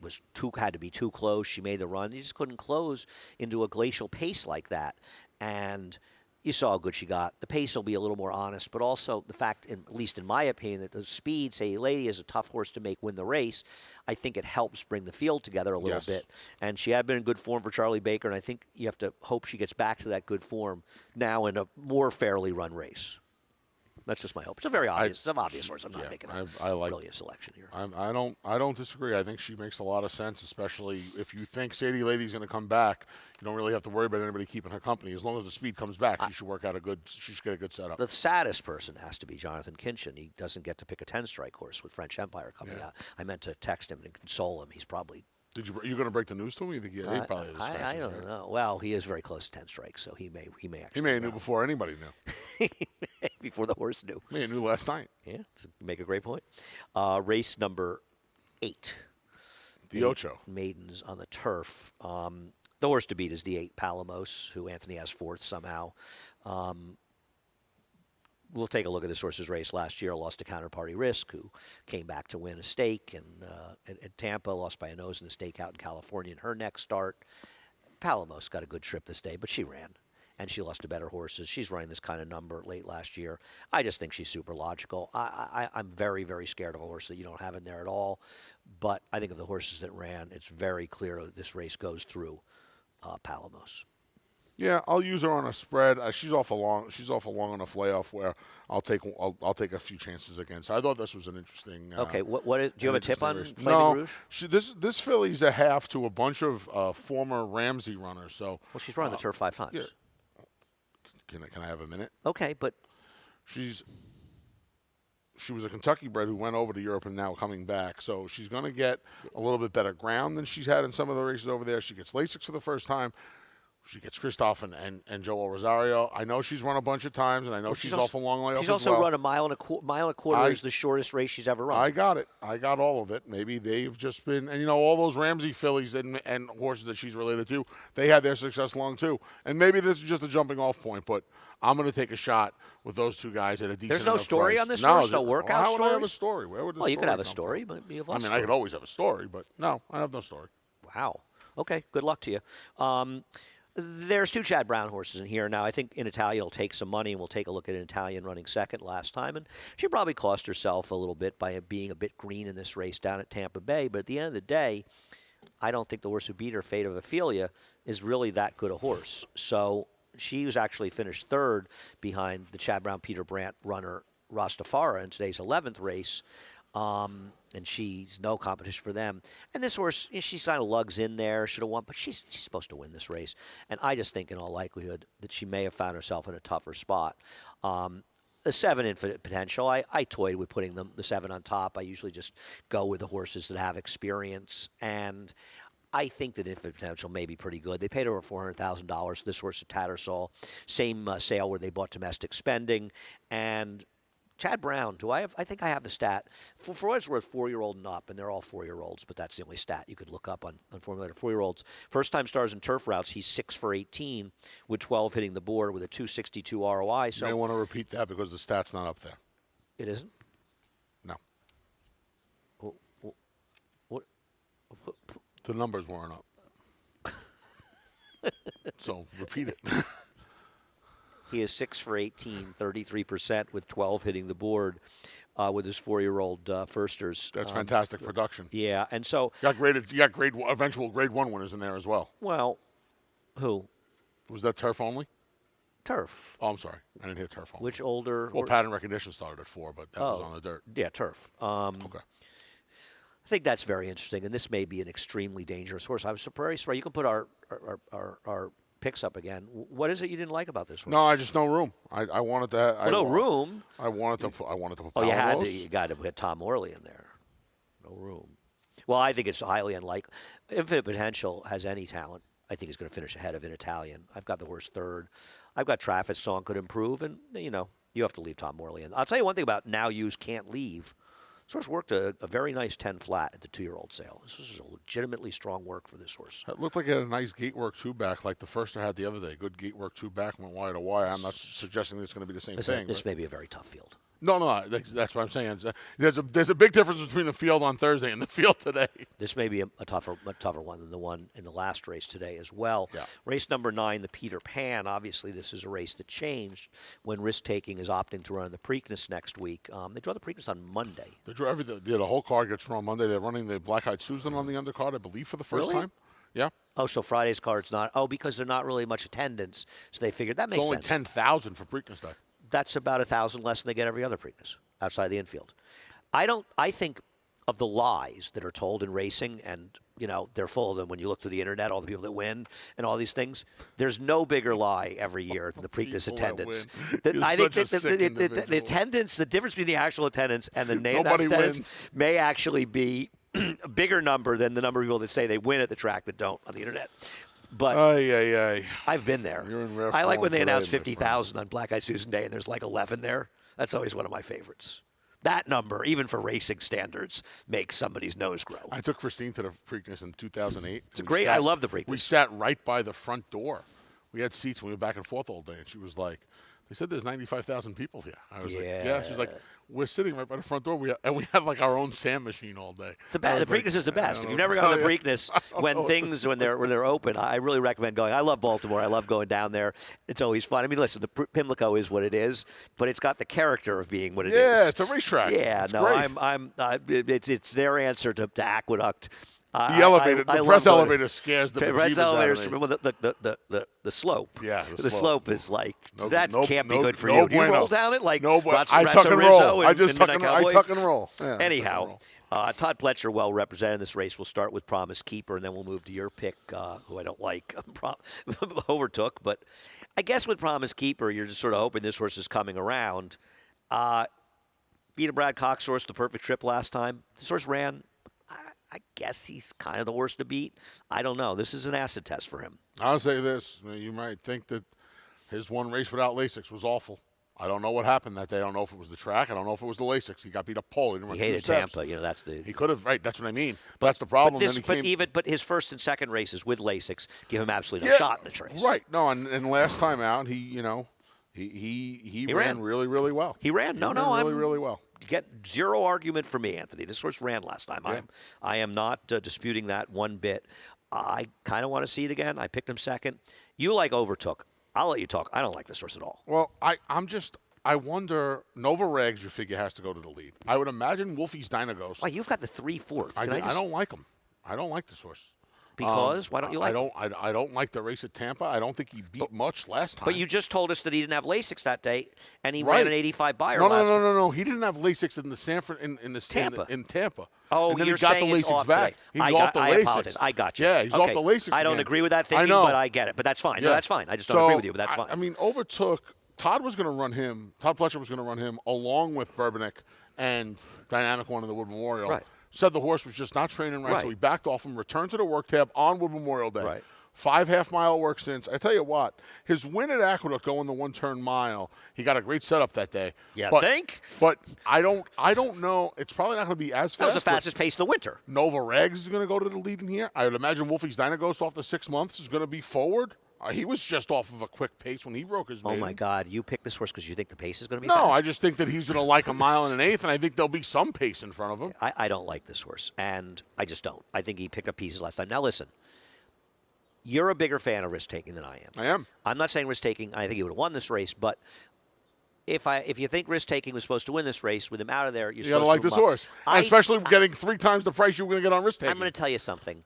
had to be too close. She made the run. You just couldn't close into a glacial pace like that. And you saw how good she got. The pace will be a little more honest, but also the fact, at least in my opinion, that the speed, say, Lady is a tough horse to make win the race. I think it helps bring the field together a little bit. And she had been in good form for Charlie Baker, and I think you have to hope she gets back to that good form now in a more fairly run race. That's just my hope. It's a very obvious. It's an obvious horse. I'm not making really a selection here. I don't disagree. I think she makes a lot of sense, especially if you think Sadie Lady's going to come back. You don't really have to worry about anybody keeping her company. As long as the speed comes back, she should work out she should get a good setup. The saddest person has to be Jonathan Kinchin. He doesn't get to pick a 10-strike horse with French Empire coming out. I meant to text him and console him. He's probably. You going to break the news to him? You think he probably is. I don't know. Well, he is very close to 10 strikes, so he may actually. He may have knew before anybody knew. Before the horse knew. May have knew last night. Yeah, you make a great point. Race number 8. The Ocho. Maidens on the turf. The horse to beat is the 8 Palamos, who Anthony has 4th somehow. We'll take a look at this horse's race last year. Lost to Counterparty Risk, who came back to win a stake at Tampa. Lost by a nose in the stake out in California in her next start. Palamos got a good trip this day, but she ran. And she lost to better horses. She's running this kind of number late last year. I just think she's super logical. I'm very, very scared of a horse that you don't have in there at all. But I think of the horses that ran, it's very clear that this race goes through Palamos. Yeah, I'll use her on a spread. She's off a long enough layoff where I'll take a few chances against her. I thought this was an interesting. Okay, do you have a tip on Flaming No, Rouge? this filly's a half to a bunch of former Ramsey runners. So she's run the turf 5 times. Yeah. Can I have a minute? Okay, but she was a Kentucky bred who went over to Europe and now coming back. So she's going to get a little bit better ground than she's had in some of the races over there. She gets Lasix for the first time. She gets Christoph and Joel Rosario. I know she's run a bunch of times, and I know she's off a long layoff. She's also run a mile and a quarter is the shortest race she's ever run. I got it. I got all of it. Maybe they've just been, and all those Ramsey fillies and horses that she's related to, they had their success long too. And maybe this is just a jumping off point, but I'm going to take a shot with those two guys at a decent. There's no story price. on this horse. No workout How would stories? I have a story? Where would the story you could have a come story, from? but you have I could always have a story, but no, I have no story. Wow. Okay. Good luck to you. There's 2 Chad Brown horses in here. Now, I think in Italian will take some money, and we'll take a look at an Italian running second last time. And she probably cost herself a little bit by being a bit green in this race down at Tampa Bay. But at the end of the day, I don't think the horse who beat her, Fate of Ophelia, is really that good a horse. So she was actually finished 3rd behind the Chad Brown, Peter Brandt runner Rastafara in today's 11th race. And she's no competition for them. And this horse, she kind of lugs in there, should have won, but she's supposed to win this race. And I just think in all likelihood that she may have found herself in a tougher spot. The 7 Infinite Potential, I toyed with putting the 7 on top. I usually just go with the horses that have experience. And I think that Infinite Potential may be pretty good. They paid over $400,000 for this horse at Tattersall. Same sale where they bought Domestic Spending. And Chad Brown, I think I have the stat. For what it's worth, 4-year-old and up, and they're all 4-year-olds, but that's the only stat you could look up on Formulator 4-year-olds. First-time stars in turf routes, he's 6 for 18 with 12 hitting the board with a 262 ROI. So you may want to repeat that because the stat's not up there. It isn't? No. What? The numbers weren't up. So repeat it. He is 6 for 18, 33% with 12 hitting the board with his 4-year-old firsters. That's fantastic production. Yeah, and so you got eventual grade 1 winners in there as well. Well, who? Was that turf only? Turf. Oh, I'm sorry. I didn't hear turf only. Which older? Well, pattern recognition started at 4, but that was on the dirt. Yeah, turf. Okay. I think that's very interesting, and this may be an extremely dangerous horse. I was surprised. Right, you can put our picks up again. What is it you didn't like about this horse? No, I just no room. I wanted to. Well, no room. I wanted to put. Oh, you had to. Palos. You got to put Tom Morley in there. No room. Well, I think it's highly unlikely. Infinite Potential has any talent. I think he's going to finish ahead of an Italian. I've got the horse third. I've got Trafford Song could improve, and you have to leave Tom Morley in. I'll tell you one thing about Now Use Can't Leave. This horse worked a very nice 10 flat at the 2-year-old sale. This was a legitimately strong work for this horse. It looked like it had a nice gate work two back, like the first I had the other day. Good gate work two back, went wire to wire. I'm not suggesting it's going to be the same thing. This may be a very tough field. No, that's what I'm saying. There's a big difference between the field on Thursday and the field today. This may be a tougher one than the one in the last race today as well. Yeah. Race number 9, the Peter Pan. Obviously, this is a race that changed when Risk Taking is opting to run the Preakness next week. They draw the Preakness on Monday. They draw everything. Yeah, the whole card gets drawn Monday. They're running the Black Eyed Susan on the undercard, I believe, for the first Really? time. Yeah. Oh, so Friday's card's not. Oh, because there's not really much attendance, so they figured that makes It's only sense. 10,000 for Preakness Day. That's about 1,000 less than they get every other Preakness outside the infield. I think of the lies that are told in racing, and they're full of them when you look through the internet, all the people that win and all these things. There's no bigger lie every year than the Preakness People that attendance. win. I You're think such a sick the individual. attendance, the difference between the actual attendance and the name Nobody attendance wins. may actually be a bigger number than the number of people that say they win at the track that don't on the internet. But I've been there. You're in rare I like form when they today, announce my 50,000 on Black Eyed Susan Day and there's like 11 there. That's always one of my favorites. That number, even for racing standards, makes somebody's nose grow. I took Christine to the Preakness in 2008. It's great. I love the Preakness. We sat right by the front door. We had seats and we were back and forth all day. And she was like, they said there's 95,000 people here. I was like, yeah. She's like, we're sitting right by the front door. We had like our own sand machine all day. The Preakness is the best. If you've never gone to the Preakness, when they're open, I really recommend going. I love Baltimore. I love going down there. It's always fun. I mean, listen, the Pimlico is what it is, but it's got the character of being what it is. Yeah, it's a racetrack. Yeah, it's no, great. it's their answer to Aqueduct. The press elevator scares the press bejeebers out of elevators. me. Well, the slope. Yeah, the slope is like that can't be good for no you. Do you roll bueno. down it like No, but Ratso I tuck and Rizzo roll. I in just Midnight Cowboy? I tuck and roll. Yeah, Anyhow, Todd Pletcher well represented in this race. We'll start with Promise Keeper, and then we'll move to your pick, who I don't like, Overtook. But I guess with Promise Keeper, you're just sort of hoping this horse is coming around. Beat a Brad Cox horse, the perfect trip last time. This horse ran. I guess he's kind of the worst to beat. I don't know. This is an acid test for him. I'll say this. You might think that his one race without Lasix was awful. I don't know what happened that day. I don't know if it was the track. I don't know if it was the Lasix. He got beat up pole. He hated Tampa. That's the. He could have. Right. That's what I mean. But that's the problem. But his first and second races with Lasix give him absolutely no shot in this race. Right. No. And last time out, he ran really, really well. He ran. Really well. Get zero argument from me, Anthony. This horse ran last time. Yeah. I am not disputing that one bit. I kind of want to see it again. I picked him second. You like Overtook. I'll let you talk. I don't like this horse at all. Well, I wonder, Nova Regs, you figure, has to go to the lead. I would imagine Wolfie's Dynagos. Why, you've got the 3/4. I don't like him. I don't like this horse. Because? Why don't you like him? I don't like the race at Tampa. I don't think he beat much last time. But you just told us that he didn't have Lasix that day, and he ran an 85 buyer No. He didn't have Lasix in the Tampa. In Tampa. Oh, and then you're he got saying the it's Lasix off back. today. He's off the I Lasix. apologize. I got you. Yeah, he's off the Lasix I don't again. agree with that thinking, I know. but I get it. But that's fine. Yeah. No, that's fine. I just don't agree with you, but that's fine. I mean, Overtook. Todd was going to run him. Todd Pletcher was going to run him along with Bourbonic and Dynamic One in the Wood Memorial. Right. Said the horse was just not training right, so he backed off him, returned to the work tab on Wood Memorial Day. Right. 5 half-mile work since. I tell you what, his win at Aqueduct going the one-turn mile, he got a great setup that day. You but, think? But I don't know. It's probably not going to be as fast. That was the fastest pace of the winter. Nova Regs is going to go to the lead in here. I would imagine Wolfie's Dynagos off the 6 months is going to be forward. He was just off of a quick pace when he broke his maiden. Oh, my God. You picked this horse because you think the pace is going to be No, fast? I just think that he's going to like a mile and an eighth, and I think there'll be some pace in front of him. I don't like this horse, and I just don't. I think he picked up pieces last time. Now, listen. You're a bigger fan of risk-taking than I am. I am. I'm not saying risk-taking. I think he would have won this race, but if you think risk-taking was supposed to win this race, with him out of there, you're You got to supposed like to this horse. And especially getting 3 times the price you were going to get on risk-taking. I'm going to tell you something.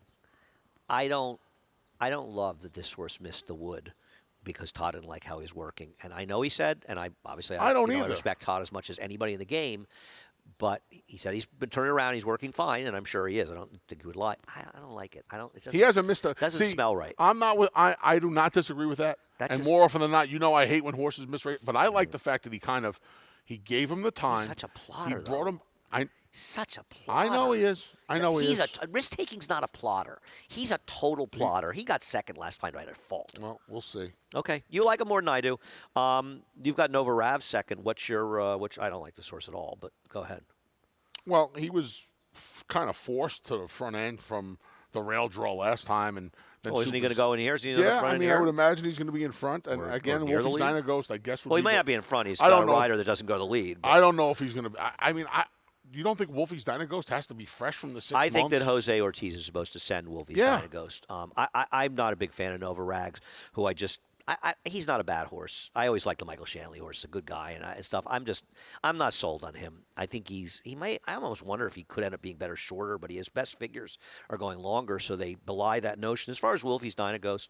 I don't love that this horse missed the Wood. because Todd didn't like how he was working. And I know he said, and I don't I either. respect Todd as much as anybody in the game, but he said he's been turning around, he's working fine, and I'm sure he is. I don't think he would lie. I don't like it. I don't. It doesn't, He hasn't missed a. doesn't see, smell right. I'm not with. I do not disagree with that. That's and just- more often than not, I hate when horses miss race. But I like the fact that he gave him the time. He's such a plotter, He brought him. Such a plotter. I know he is. I know he is. Risk taking's not a plotter. He's a total plotter. He got second last time right at fault. Well, we'll see. Okay, you like him more than I do. You've got Nova Rav second. What's your? Which I don't like this horse at all, but go ahead. Well, he was kind of forced to the front end from the rail draw last time, and then Well, isn't he going to go in here? Is he in Yeah, the front I in mean, here? I would imagine he's going to be in front. And Or again, near the Wolfie's lead? Dino Ghost, I guess. Well, he might the- not be in front. He's I got don't a know if- rider that doesn't go to the lead. but I don't know if he's going to. I mean, you don't think Wolfie's Dino Ghost has to be fresh from the 6 months? I think that Jose Ortiz is supposed to send Wolfie's Yeah. Ghost. I'm not a big fan of Nova Rags, who he's not a bad horse. I always liked the Michael Shanley horse. He's a good guy and stuff. I'm not sold on him. I think he might. I almost wonder if he could end up being better shorter, but his best figures are going longer, so they belie that notion. As far as Wolfie's Dino Ghost,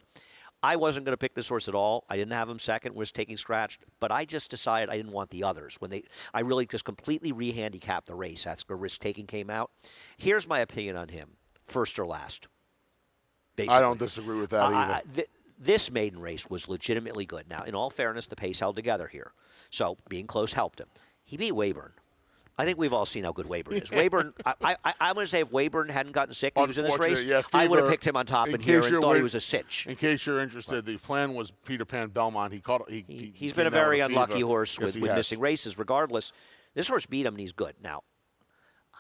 I wasn't going to pick this horse at all. I didn't have him second, was taking scratched, but I just decided I didn't want the others. I really just completely re-handicapped the race. That's where risk taking came out. Here's my opinion on him: first or last. Basically. I don't disagree with that either. This maiden race was legitimately good. Now, in all fairness, the pace held together here, so being close helped him. He beat Weyburn. I think we've all seen how good Weyburn is. Weyburn, I'm going to say if Weyburn hadn't gotten sick and he was in this race, Unfortunately, yeah, I would have Fever, picked him on top in in here case and you're thought he wait- was a cinch. In case you're interested, the plan was Peter Pan Belmont. He's He's been a came down very with unlucky fever. horse Yes, he with has. missing races. Regardless, this horse beat him and he's good. Now,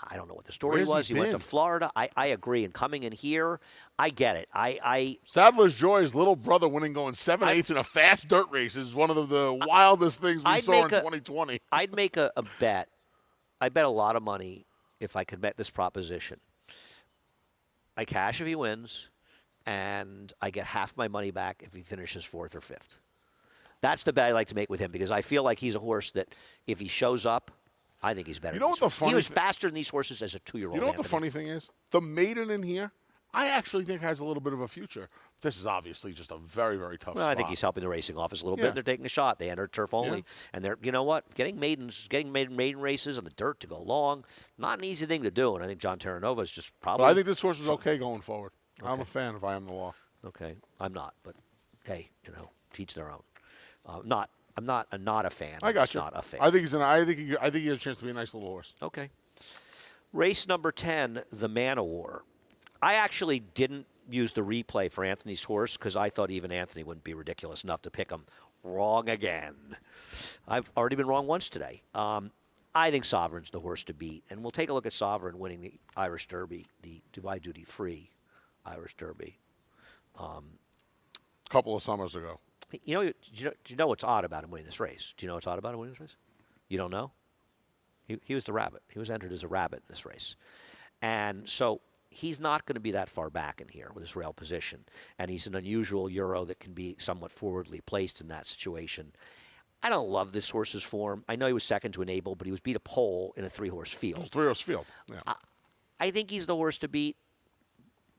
I don't know what the story Where's he was. He went to been? Florida. I agree. And coming in here, I get it. Sadler's Joy's little brother winning going 7/8 in a fast dirt race is one of the wildest things we I'd saw in make a- 2020. I'd make a bet. I bet a lot of money if I could bet this proposition. I cash if he wins, and I get half my money back if he finishes fourth or fifth. That's the bet I like to make with him because I feel like he's a horse that if he shows up, I think he's better. You know than what this the horse. funny He was thi- faster than these horses as a 2-year-old. You know what the Anthony. funny thing is? The maiden in here, I actually think has a little bit of a future. This is obviously just a very, very tough Well, I think spot. he's helping the racing office a little Yeah. bit. They're taking a shot. They enter turf only, Yeah. and they're you know what? Getting maiden races on the dirt to go long, not an easy thing to do. And I think John Terranova is just probably. But I think this horse is okay going forward. I'm a fan if I am the law. Okay, I'm not, but hey, teach their own. I'm not a fan. I I'm got just you. Not a fan. I think he has a chance to be a nice little horse. Okay. Race number 10, the Man o' War. I actually didn't use the replay for Anthony's horse because I thought even Anthony wouldn't be ridiculous enough to pick him. Wrong again. I've already been wrong once today. I think Sovereign's the horse to beat, and we'll take a look at Sovereign winning the Irish Derby, the Dubai Duty Free Irish Derby. A couple of summers ago. Do you know what's odd about him winning this race? Do you know what's odd about him winning this race? You don't know? He was the rabbit. He was entered as a rabbit in this race. And so he's not going to be that far back in here with his rail position. And he's an unusual Euro that can be somewhat forwardly placed in that situation. I don't love this horse's form. I know he was second to Enable, but he was beat a pole in a 3-horse It field. was 3-horse field. Yeah. I think he's the horse to beat.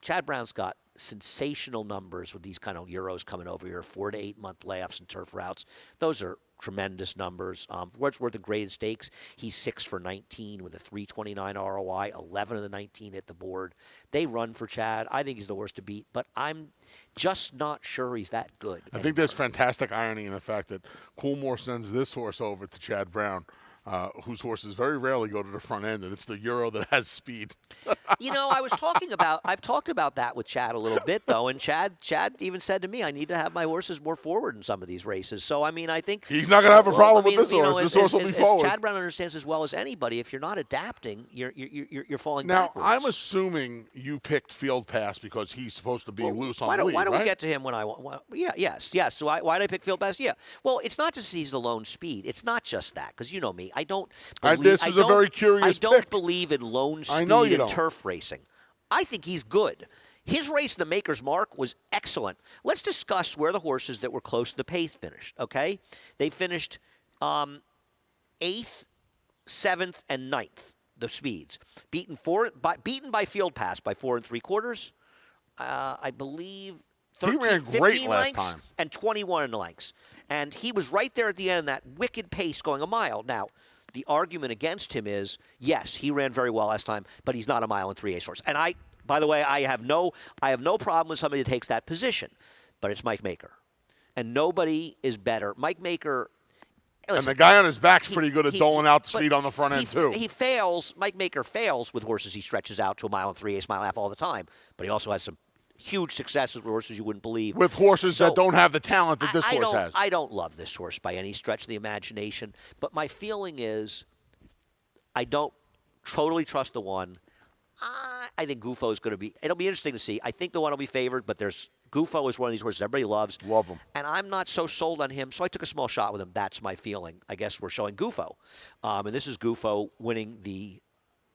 Chad Brown's got sensational numbers with these kind of Euros coming over here, 4 to 8 month layoffs and turf routes. Those are tremendous numbers. Wordsworth of graded stakes, he's 6 for 19 with a 329 ROI, 11 of the 19 hit the board. They run for Chad. I think he's the horse to beat, but I'm just not sure he's that good. I think there's fantastic irony in the fact that Coolmore sends this horse over to Chad Brown, whose horses very rarely go to the front end, and it's the Euro that has speed. I've talked about that with Chad a little bit, though, and Chad even said to me, I need to have my horses more forward in some of these races. So, I mean, I think He's not going to have a problem with this horse. This horse will be as forward. Chad Brown understands as well as anybody, if you're not adapting, you're falling Now, backwards. I'm assuming you picked Field Pass because he's supposed to be loose on why the lead, don't we right? get to him when I want? Yes. So why did I pick Field Pass? Yeah. Well, it's not just he's the lone speed. It's not just that because you know me. I don't. This is a very curious I don't pick. believe in lone I speed know you in don't. turf racing. I think he's good. His race, the Maker's Mark, was excellent. Let's discuss where the horses that were close to the pace finished. Okay, they finished 8th, 7th, and 9th. The speeds beaten by Field Pass by 4 3/4. I believe He 13, ran great 15 last lengths time. and 21 lengths. And he was right there at the end, that wicked pace going a mile. Now, the argument against him is, yes, he ran very well last time, but he's not a mile and 3/8 horse. And by the way, I have no problem with somebody that takes that position, but it's Mike Maker. And nobody is better. Mike Maker. Listen, And the guy on his back's pretty good at doling out the but speed on the front end, too. He fails. Mike Maker fails with horses he stretches out to a mile and 3/8, mile and a half all the time. But he also has some huge successes with horses you wouldn't believe. With horses that don't have the talent that this horse has. I don't love this horse by any stretch of the imagination. But my feeling is I don't totally trust the one. I think Gufo is going to be – it'll be interesting to see. I think the one will be favored, but Gufo is one of these horses everybody loves. Love him. And I'm not so sold on him, so I took a small shot with him. That's my feeling. I guess we're showing Gufo. And this is Gufo winning the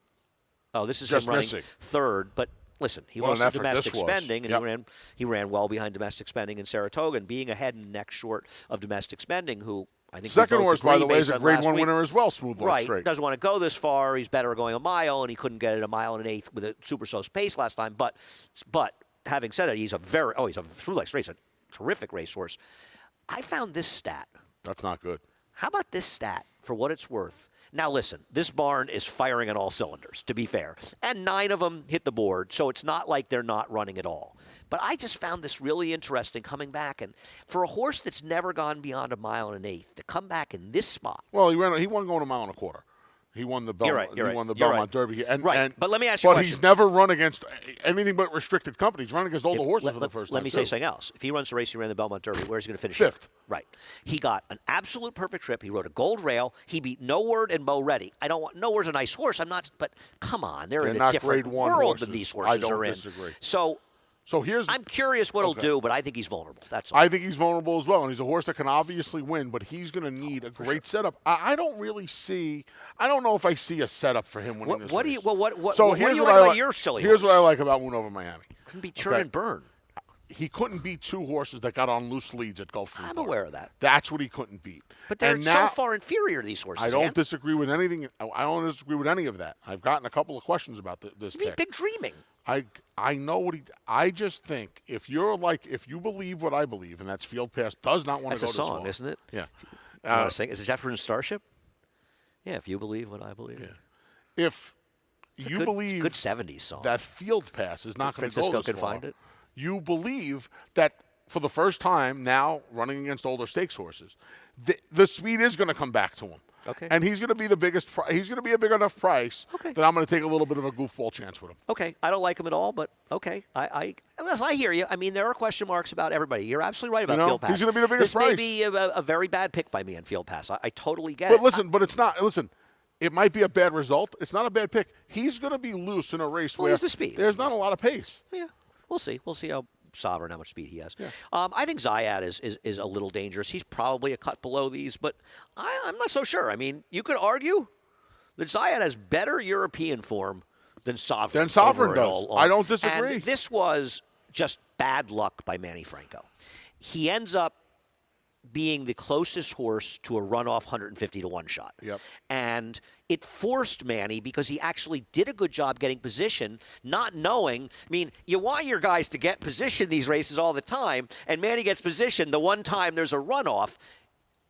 – oh, this is Just him running missing. third. But listen, he What lost an to effort domestic this was. spending, and Yep. he ran well behind domestic spending in Saratoga, and being ahead and neck short of domestic spending, who I think we Second both horse, by agree the way, is based a on Grade last 1 week. winner as well, Smooth Like Right, Straight. doesn't want to go this far. He's better going a mile, and he couldn't get it a mile and an eighth with a super sauce pace last time. But having said it, he's a Smooth Like Straight's a terrific racehorse. I found this stat. That's not good. How about this stat for what it's worth? Now, listen, this barn is firing on all cylinders, to be fair. And 9 of them hit the board, so it's not like they're not running at all. But I just found this really interesting coming back. And for a horse that's never gone beyond a mile and an eighth, to come back in this spot. Well, he won going a mile and a quarter. He won the Belmont, You're right. He won the You're Belmont right. Derby. And, Right. and- But let me ask you a But question. he's never run against anything but restricted companies. He's running against older horses for the first time. Let me too. say something else. If he runs the race he ran the Belmont Derby, where's he going to finish? Fifth. Right. He got an absolute perfect trip. He rode a gold rail. He beat No Word and Mo Reddy. No Word's a nice horse. I'm not, but come on, they're in a not different Grade 1 world horses. than these I horses don't are in. disagree. So here's. I'm curious what he'll Okay. do, but I think he's vulnerable. That's all. I think he's vulnerable as well, and he's a horse that can obviously win, but he's going to need a great setup. I don't really see. I don't know if I see a setup for him winning this What do race. you? Well, what? So what here's do you what like I about like. your silly Here's horse? what I like about Unova Miami. Can be churn Okay. and burn. He couldn't beat 2 horses that got on loose leads at Gulfstream. I'm Park. aware of that. That's what he couldn't beat. But they're And so now, far inferior to these horses. I don't Ian. disagree with anything. I don't disagree with any of that. I've gotten a couple of questions about this I mean, pick. big dreaming. I know what I just think if you believe what I believe, and that's Field Pass does not want That's to go a this song, far. isn't it? Yeah. You want to sing? Is it Jefferson Starship? Yeah, if you believe what I believe. Yeah. If It's a you good, believe good 70s song. that Field Pass is not going to go Francisco this can far, find it. you believe that for the first time now running against older stakes horses, the speed is going to come back to him. Okay. And he's going to be the biggest. He's going to be a big enough price Okay. that I'm going to take a little bit of a goofball chance with him. Okay, I don't like him at all, but okay. Listen, I hear you. I mean, there are question marks about everybody. You're absolutely right about Field Pass. he's going to be the biggest this may price. be a very bad pick by me in Field Pass. I totally get But it. listen, but it's not. Listen, it might be a bad result. It's not a bad pick. He's going to be loose in a race Well, where he's the speed. there's not a lot of pace. Yeah, we'll see. We'll see how sovereign, how much speed he has. I think Zayat is a little dangerous. He's probably a cut below these, but I'm not so sure. I mean, you could argue that Zayat has better European form than Sovereign. Than Sovereign overall. does. I don't disagree. And this was just bad luck by Manny Franco. He ends up being the closest horse to a runoff 150 to 1 shot. Yep. And it forced Manny because he actually did a good job getting position, not knowing. I mean, you want your guys to get position these races all the time, and Manny gets position the one time there's a runoff.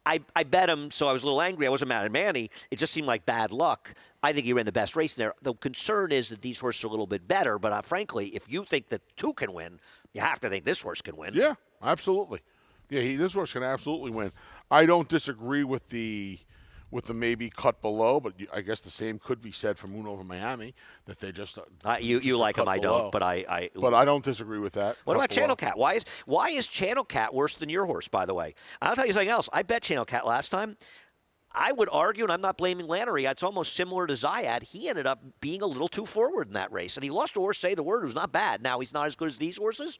I bet him, so I was a little angry. I wasn't mad at Manny. It just seemed like bad luck. I think he ran the best race there. The concern is that these horses are a little bit better, but frankly, if you think that 2 can win, you have to think this horse can win. Yeah, absolutely. Yeah, this horse can absolutely win. I don't disagree with the maybe cut below, but I guess the same could be said for Moon Over Miami that they just You like him, I don't, but I don't disagree with that. What Cut about below. Channel Cat? Why is Channel Cat worse than your horse, by the way? I'll tell you something else. I bet Channel Cat last time. I would argue, and I'm not blaming Lannery, it's almost similar to Zayat. He ended up being a little too forward in that race, and he lost a horse, say the word, who's not bad. Now, he's not as good as these horses,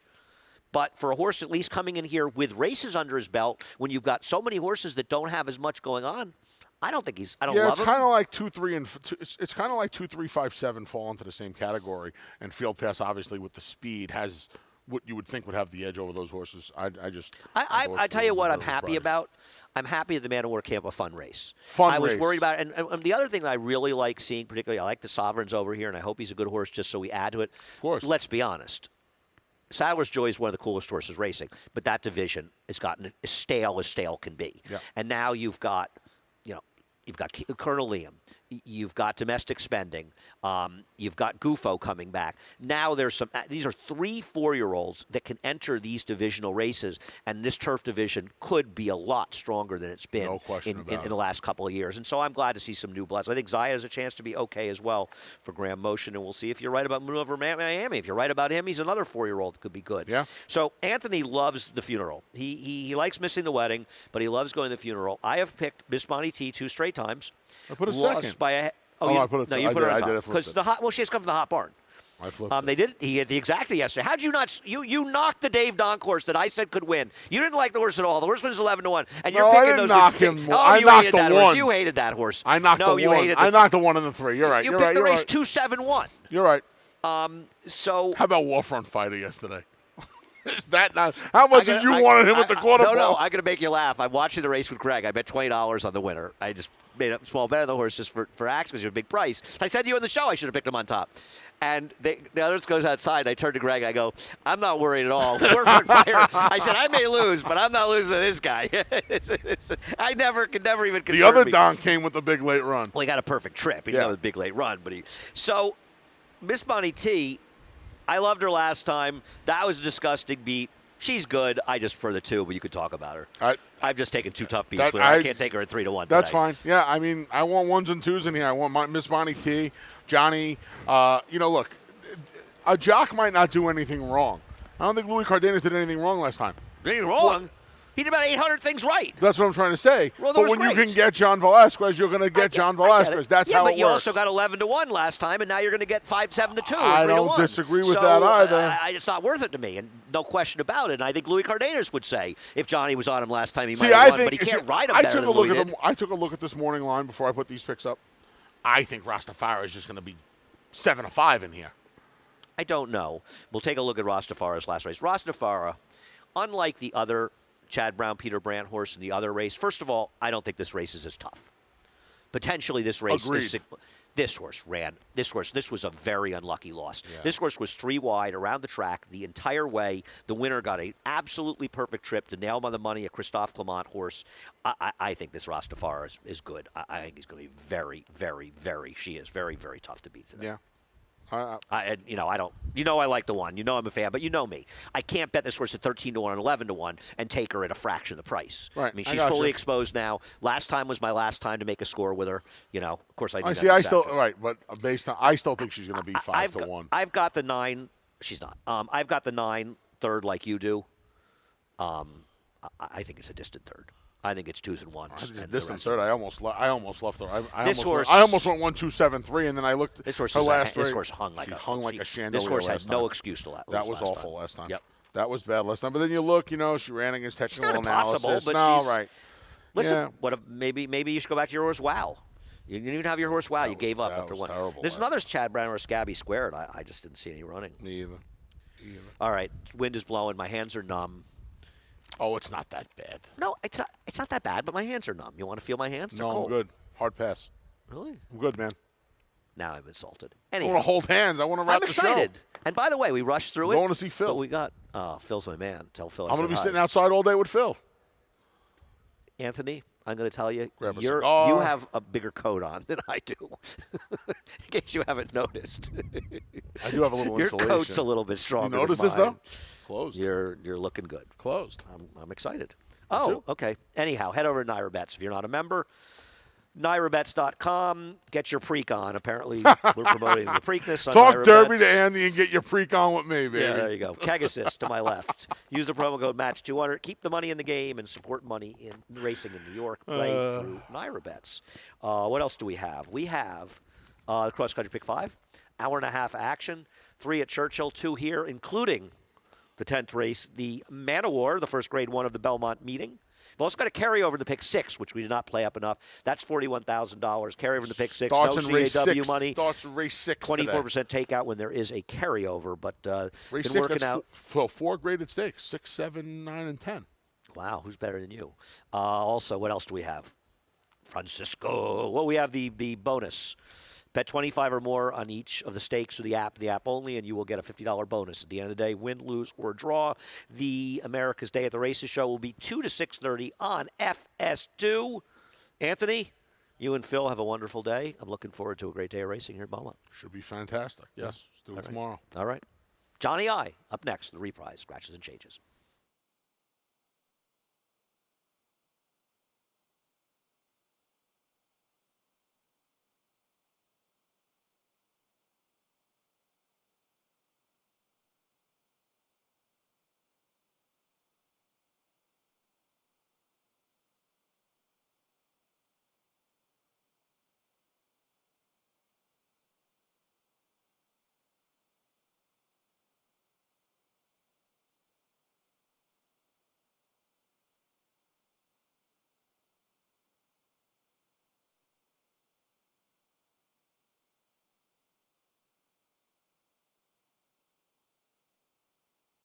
but for a horse at least coming in here with races under his belt, when you've got so many horses that don't have as much going on, I don't think I don't Yeah, love it's him. kind of like 2, 3, and it's kind of like 2, 3, 5, 7 fall into the same category, and Field Pass obviously with the speed has what you would think would have the edge over those horses. I tell you what I'm happy about. I'm happy that the Man of War Camp a fun race. I was worried about it. And the other thing that I really like seeing, particularly, I like the Sovereign's over here, and I hope he's a good horse just so we add to it. Of course. Let's be honest. Sadler's Joy is one of the coolest horses racing, but that division has gotten as stale can be. Yeah. And now you've got Colonel Liam. You've got domestic spending. You've got Gufo coming back. Now there's these are 3 4-year-olds that can enter these divisional races, and this turf division could be a lot stronger than it's been No question about in the last couple of years. And so I'm glad to see some new bloods. I think Zaya has a chance to be okay as well for Graham Motion, and we'll see if you're right about Maneuver Miami. If you're right about him, he's another 4-year-old that could be good. Yeah. So Anthony loves the funeral. He likes missing the wedding, but he loves going to the funeral. I have picked Miss Bonnie T 2 straight times. I put a Lost second. by a. I put it. No, you put I it on did. top. I did it Because she has come from the hot barn. I flipped it. They did. He had the exacta yesterday. How'd you not? You knocked the Dave Donk horse that I said could win. You didn't like the horse at all. The horse was 11-1, and you're No, picking I didn't those. knock him. Oh, I you knocked hated the that one. horse. You hated that horse. I knocked no, the you one. hated. I knocked the 1 and the 3. You're right. You You're picked right. the You're race right. 2-7-1. You're right. So How about Warfront Fighter yesterday? Is that not? How much did you want him at the quarter No, ball? I'm going to make you laugh. I'm watching the race with Greg. I bet $20 on the winner. I just made a small bet on the horse just for Axe because you're a big price. I said to you on the show I should have picked him on top. And the others goes outside. I turn to Greg. I go, I'm not worried at all. Warfront Fire. I said, I may lose, but I'm not losing to this guy. I could never even concern The other me. Don came with the big late run. Well, he got a perfect trip. He didn't have a big late run, but So, Miss Bonnie T, I loved her last time. That was a disgusting beat. She's good. I just prefer the 2, but you could talk about her. I've just taken 2 tough beats with her. I can't take her at 3-1. That's today. fine. Yeah, I mean, I want 1s and 2s in here. I want Miss Bonnie T, Johnny. Look, a jock might not do anything wrong. I don't think Louis Cardenas did anything wrong last time. Anything wrong? He did about 800 things right. That's what I'm trying to say. Well, but when you can get John Velasquez, you're going to get John Velasquez. That's how it works. But you also got 11-1 last time, and now you're going to get 5-7-2. I don't disagree with that either. It's not worth it to me, and no question about it. And I think Louis Cardenas would say if Johnny was on him last time, he might have won, but he can't ride him better than Louis did. I took a look at this morning line before I put these picks up. I think Rastafari is just going to be 7-5 in here. I don't know. We'll take a look at Rastafari's last race. Rastafari, unlike the other Chad Brown, Peter Brandt horse in the other race, first of all, I don't think this race is as tough. Potentially this race is... This horse ran. This was a very unlucky loss. Yeah. This horse was 3 wide around the track the entire way. The winner got an absolutely perfect trip to nail him on the money, a Christophe Clement horse. I think this Rastafari is good. I think he's going to be very, very, very, very, very tough to beat today. Yeah. I don't. I like the 1. I'm a fan, but you know me. I can't bet this horse at 13-1 and 11-1 and take her at a fraction of the price. Right. I mean, she's fully exposed now. Last time was my last time to make a score with her. Of course I. But based on, I still think she's going to be 5-1. I've got the 9. She's not. I've got the 9 third like you do. I think it's a distant third. I think it's 2s and 1s. Distant third. I almost left her. I almost went 1-2-7-3, and then I looked. This horse hung like a chandelier. This horse had no excuse to lose. That was awful last time. Yep. That was bad last time. But then you look, she ran against technical analysis. But right. Listen, maybe you should go back to your horse. Wow. You didn't even have your horse. Wow, you gave up after 1. There's another Chad Brown or Scabby Squared. I just didn't see any running. Me either. All right, wind is blowing. My hands are numb. Oh, it's not that bad. No, it's not that bad, but my hands are numb. You want to feel my hands? They're no, cold. I'm good. Hard pass. Really? I'm good, man. Now I'm insulted. I Anyhow, want to hold hands. I want to wrap the show. I'm excited. And by the way, we rushed through it. Going to see Phil. But we got Phil's my man. Tell Phil I'm going to be sitting outside all day with Phil. Anthony, I'm going to tell you, Grab a you cigar. have a bigger coat on than I do. In case you haven't noticed. I do have a little Your insulation. coat's a little bit stronger. You notice than this, mine. though? Closed. You're looking good. Closed. I'm excited. Oh, okay. Anyhow, head over to Naira Bets. If you're not a member, NairaBets.com. Get your preak on. Apparently, we're promoting the Preakness on Talk Naira derby Bets. to Andy and get your preak on with me, baby. Yeah, there you go. Pegasus to my left. Use the promo code MATCH200. Keep the money in the game and support money in racing in New York. Play through Naira Bets. What else do we have? We have the Cross Country Pick 5. Hour and a half action. 3 at Churchill, 2 here, including the 10th race, the Man o' War, the first grade 1 of the Belmont meeting. We've also got a carryover in the pick 6, which we did not play up enough. That's $41,000. Carryover in the pick 6. Starts no in race CAW 6. money. Starts in race 6 24% takeout when there is a carryover, but race been 6, working that's out. 4 graded stakes, 6, 7, 9, and 10. Wow, who's better than you? Also, what else do we have? Francisco. Well, we have the bonus Bet 25 or more on each of the stakes through the app only, and you will get a $50 bonus. At the end of the day, win, lose, or draw. The America's Day at the Races show will be 2 to 6:30 on FS2. Anthony, you and Phil have a wonderful day. I'm looking forward to a great day of racing here at Beaumont. Should be fantastic. Yes. Let's do it tomorrow. All right. Johnny I, up next, the reprise, Scratches and Changes.